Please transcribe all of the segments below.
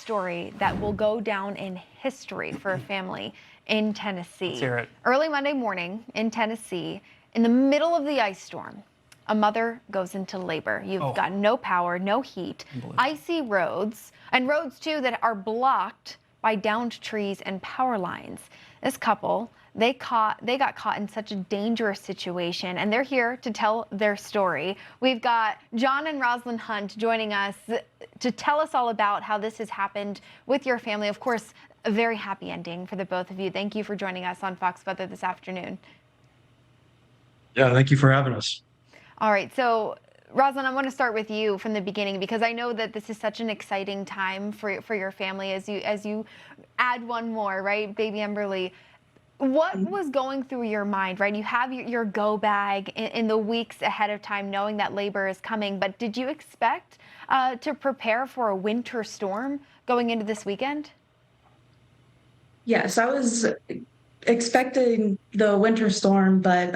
story that will go down in history for a family in Tennessee. Let's hear it. Early Monday morning in Tennessee, in the middle of the ice storm, a mother goes into labor. You've got no power, no heat, icy roads, and roads too that are blocked by downed trees and power lines. This couple, they got caught in such a dangerous situation, and they're here to tell their story. We've got John and Roslyn Hunt joining us to tell us all about how this has happened with your family. Of course, a very happy ending for the both of you. Thank you for joining us on Fox Weather this afternoon. Yeah, thank you for having us. All right, so Roslyn, I want to start with you from the beginning because I know that this is such an exciting time for your family as you add one more, right, baby Emberly. What was going through your mind, right? You have your go bag in the weeks ahead of time, knowing that labor is coming, but did you expect to prepare for a winter storm going into this weekend? Yes, I was expecting the winter storm, but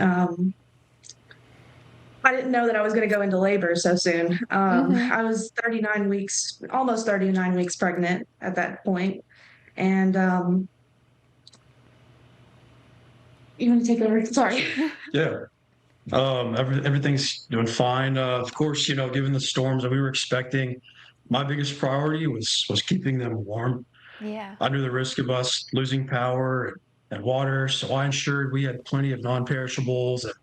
I didn't know that I was going to go into labor so soon. I was 39 weeks, almost 39 weeks pregnant at that point. And you want to take over? Sorry. Yeah. Everything's doing fine. Of course, given the storms that we were expecting, my biggest priority was keeping them warm. Yeah. Under the risk of us losing power and water, so I ensured we had plenty of non-perishables and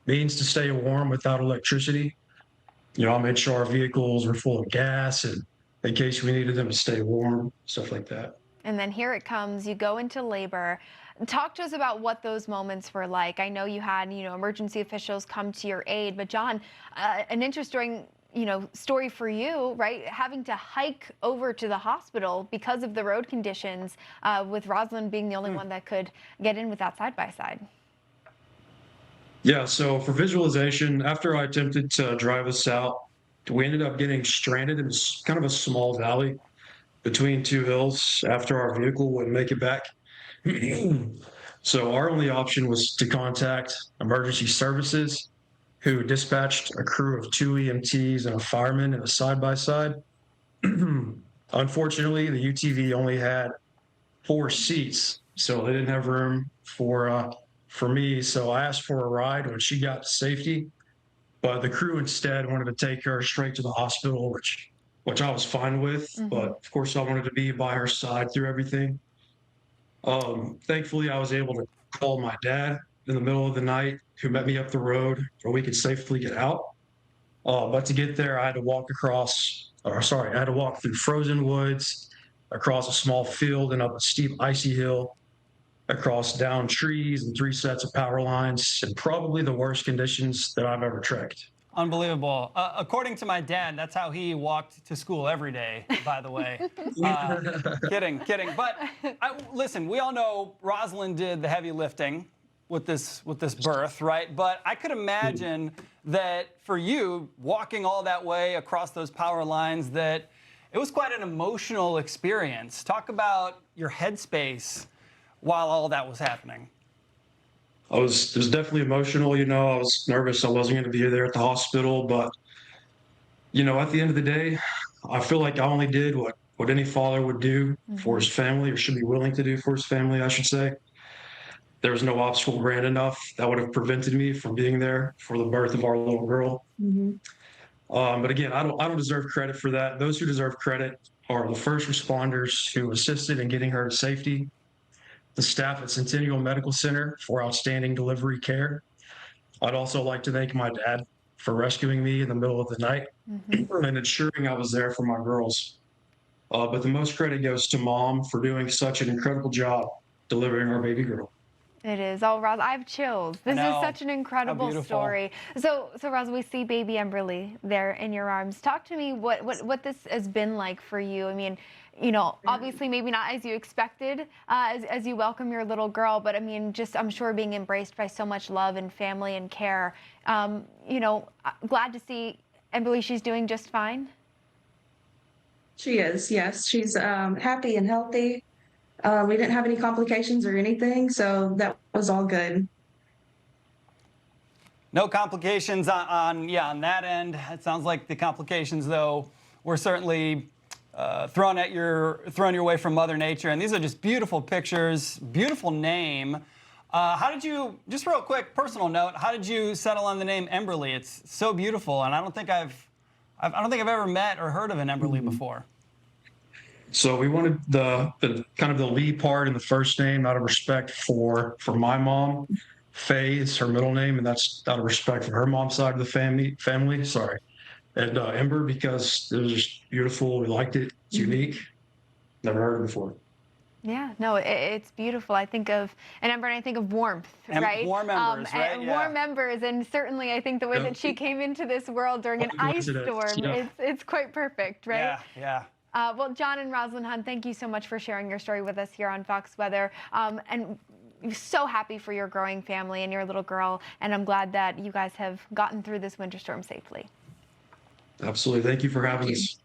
means to stay warm without electricity. I made sure our vehicles were full of gas and in case we needed them to stay warm, stuff like that. And then here it comes, you go into labor. Talk to us about what those moments were like. I know you had, emergency officials come to your aid, but John, an interesting, story for you, right? Having to hike over to the hospital because of the road conditions, with Roslyn being the only one that could get in with that side-by-side. Yeah, so for visualization, after I attempted to drive us out, we ended up getting stranded in kind of a small valley between two hills after our vehicle wouldn't make it back. So our only option was to contact emergency services, who dispatched a crew of 2 EMTs and a fireman in a side-by-side. Unfortunately, the UTV only had 4 seats, so they didn't have room for me. So I asked for a ride when she got to safety, but the crew instead wanted to take her straight to the hospital, which I was fine with. But of course, I wanted to be by her side through everything. Thankfully, I was able to call my dad in the middle of the night, who met me up the road where we could safely get out. But to get there, I had to walk through frozen woods, across a small field and up a steep icy hill, across downed trees and 3 sets of power lines, and probably the worst conditions that I've ever trekked. Unbelievable. According to my dad, that's how he walked to school every day, by the way. Kidding. But listen, we all know Roslyn did the heavy lifting with this birth, right? But I could imagine that for you, walking all that way across those power lines, that it was quite an emotional experience. Talk about your headspace while all that was happening. It was definitely emotional. I was nervous I wasn't going to be there at the hospital, but at the end of the day, I feel like I only did what any father would do for his family, or should be willing to do for his family, I should say. There was no obstacle grand enough that would have prevented me from being there for the birth of our little girl. But again, I don't deserve credit for that. Those who deserve credit are the first responders who assisted in getting her to safety, the staff at Centennial Medical Center for outstanding delivery care. I'd also like to thank my dad for rescuing me in the middle of the night and ensuring I was there for my girls. But the most credit goes to Mom for doing such an incredible job delivering our baby girl. It is. Oh, Roz, I have chills. This is such an incredible story. So Roz, we see baby Emberly there in your arms. Talk to me what this has been like for you. I mean, obviously maybe not as you expected as you welcome your little girl, but I mean, just I'm sure being embraced by so much love and family and care. Glad to see Emberly. She's doing just fine. She is, yes. She's happy and healthy. We didn't have any complications or anything, so that was all good. No complications on that end. It sounds like the complications, though, were certainly thrown your way from Mother Nature, and these are just beautiful pictures, beautiful name. How did you, just real quick, personal note, how did you settle on the name Emberly? It's so beautiful, and I don't think I've ever met or heard of an Emberly before. So we wanted the kind of the Lee part in the first name out of respect for my mom. Faye is her middle name, and that's out of respect for her mom's side of the family. Sorry. And Ember, because it was just beautiful. We liked it. It's unique. Never heard it before. Yeah, no, it's beautiful. I think of an ember and I think of warmth, right? Warm embers, right? And warm embers, and certainly I think the way that she came into this world during an ice storm, it's quite perfect, right? Yeah. Well, John and Roslyn Hunt, thank you so much for sharing your story with us here on Fox Weather. And I'm so happy for your growing family and your little girl, and I'm glad that you guys have gotten through this winter storm safely. Absolutely. Thank you for having us.